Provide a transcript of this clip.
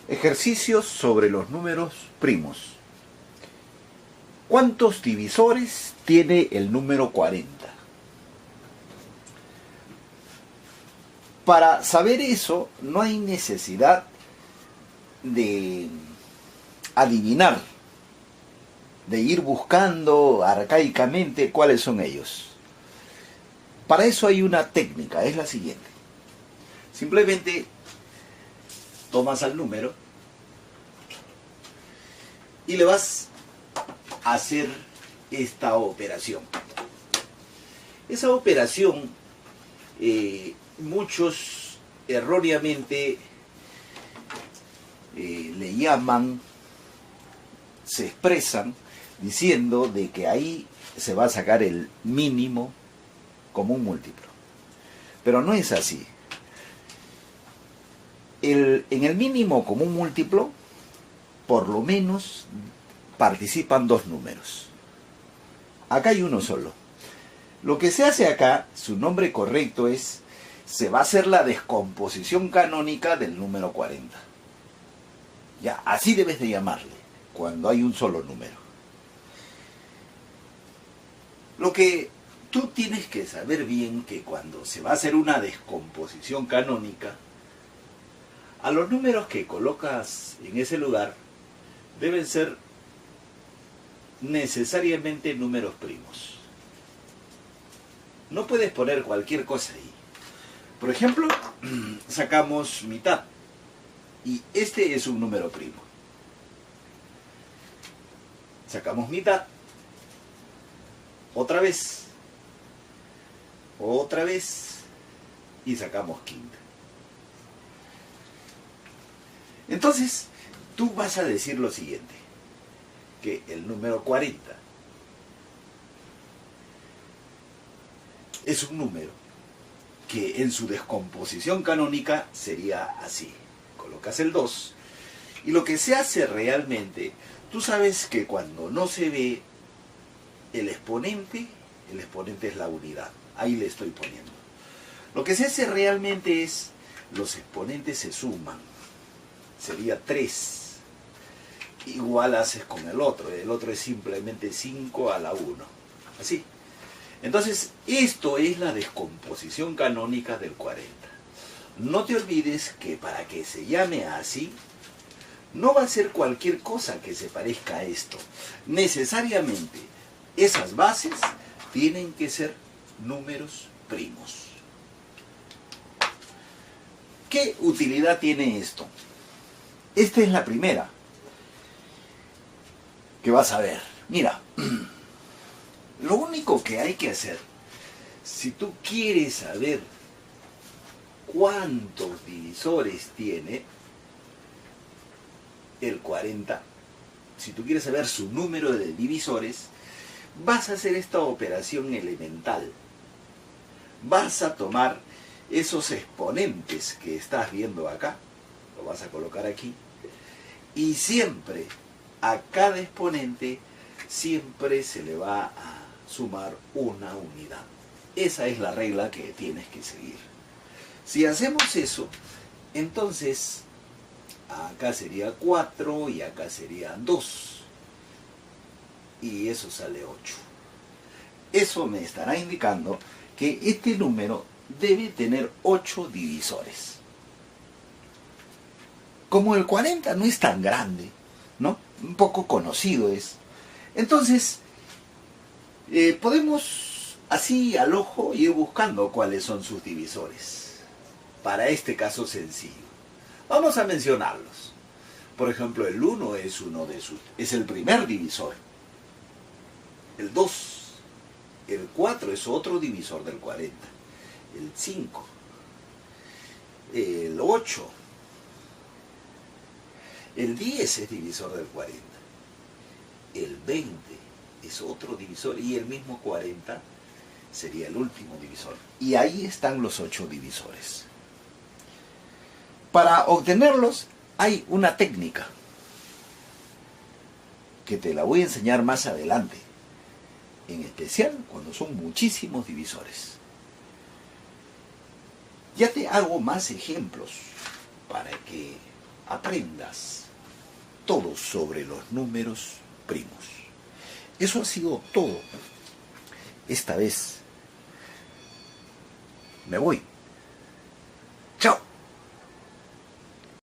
Ejercicios sobre los números primos. ¿Cuántos divisores tiene el número 40? Para saber eso no hay necesidad de adivinar, de ir buscando arcaicamente cuáles son ellos. Para eso hay una técnica, es la siguiente. Simplemente tomas al número y le vas a hacer esta operación. Esa operación, muchos erróneamente le llaman, se expresan diciendo de que ahí se va a sacar el mínimo común múltiplo. Pero no es así. En el mínimo común múltiplo, por lo menos participan dos números. Acá hay uno solo. Lo que se hace acá, su nombre correcto es, se va a hacer la descomposición canónica del número 40. Ya, así debes de llamarle, cuando hay un solo número. Lo que tú tienes que saber bien que cuando se va a hacer una descomposición canónica, a los números que colocas en ese lugar deben ser necesariamente números primos. No puedes poner cualquier cosa ahí. Por ejemplo, sacamos mitad y este es un número primo. Sacamos mitad, otra vez y sacamos quinta. Entonces, tú vas a decir lo siguiente, que el número 40 es un número que en su descomposición canónica sería así. Colocas el 2 y lo que se hace realmente, tú sabes que cuando no se ve el exponente es la unidad. Ahí le estoy poniendo. Lo que se hace realmente es, los exponentes se suman. Sería 3. Igual haces con el otro es simplemente 5 a la 1. Así. Entonces, esto es la descomposición canónica del 40. No te olvides que para que se llame así, no va a ser cualquier cosa que se parezca a esto. Necesariamente, esas bases tienen que ser números primos. ¿Qué utilidad tiene esto? Esta es la primera que vas a ver. Mira, lo único que hay que hacer, si tú quieres saber cuántos divisores tiene el 40, si tú quieres saber su número de divisores, vas a hacer esta operación elemental. Vas a tomar esos exponentes que estás viendo acá, lo vas a colocar aquí, y siempre a cada exponente siempre se le va a sumar una unidad. Esa es la regla que tienes que seguir. Si hacemos eso, entonces acá sería 4 y acá sería 2. Y eso sale 8. Eso me estará indicando que este número debe tener 8 divisores. Como el 40 no es tan grande, ¿no? Un poco conocido es. Entonces, podemos así al ojo ir buscando cuáles son sus divisores. Para este caso sencillo. Vamos a mencionarlos. Por ejemplo, el 1 es el primer divisor. El 2, el 4 es otro divisor del 40. El 5, el 8, el 10 es divisor del 40. El 20 es otro divisor y el mismo 40 sería el último divisor. Y ahí están los 8 divisores. Para obtenerlos hay una técnica que te la voy a enseñar más adelante, en especial cuando son muchísimos divisores. Ya te hago más ejemplos para que aprendas todo sobre los números primos. Eso ha sido todo. Esta vez me voy.